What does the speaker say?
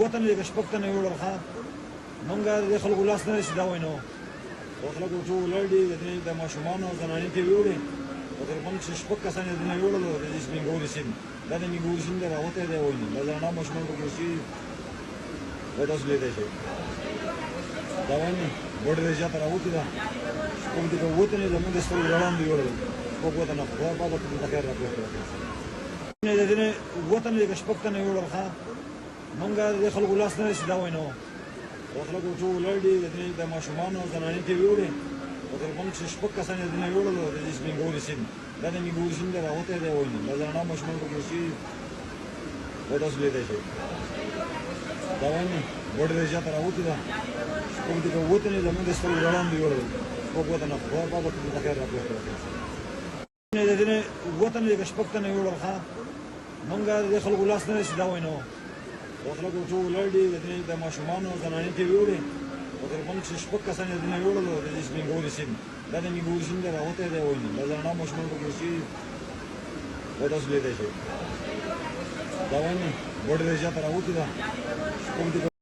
وطن یې شپږ تنه یې وړل ښه مونږ د خلکو لاس نه رسي دا وایي نو د خلکو ټول ولاړ دي د ماشومانو او زنانې ته یې ویوړې تقریبا چې شپږ کسان یې دنه یوړلو د سپینګوري سیند دا د مینګوري سیند دی راوتی دی وایي دا زنانه ماشومان پکې اوسي دا تاسو لیدلی شئ دا وایي ګوډه ډېره زیاته راوتې ده شپږ دې که اووه تنې زموږ د سترګو وړاندې یوړل شپږ اووه تنه خدای پاک ورته دلته خیر راپورته وکړي د دې اووه تنې که شپږ تنه یې وړل ښه مونږ د خلکو لاس نه رسي دا وایي نو د خلکو ټول ولاړ دي د ماشومانو او زنانې ته یې ویوړې تقریبا چې شپږ کسان یې دنه یوړلو د سپینګوري سیند دا د مینګوري سیند دی راوتی دی وایي دا زنانه ماشومان پکې اوسي دا تاسو لیدلی شئ دا وایي ګوډه ډېره زیاته راوتې ده شپږ دې که اووه تنې زموږ د سترګو وړاندې یوړل شپږ اووه تنه خدای پاک ورته دلته خیر راپورته وکړي د دې اووه تنې که شپږ تنه یې وړل ښه مونږ د خلکو لاس نه رسي دا وایي نو د خلکو ټول ولاړ دي د ماشومانو او زنانې ته یې ویوړې تقریبا چې شپږ کسان یې دنه یوړلو د سپینګوري سیند دا د مینګوري سیند دی راوتی دی وایي دا زنانه ماشومان پکې اوسي دا تاسو لیدلی شئ دا وایي ګوډه ډېره زیاته راوتې ده شپږ دې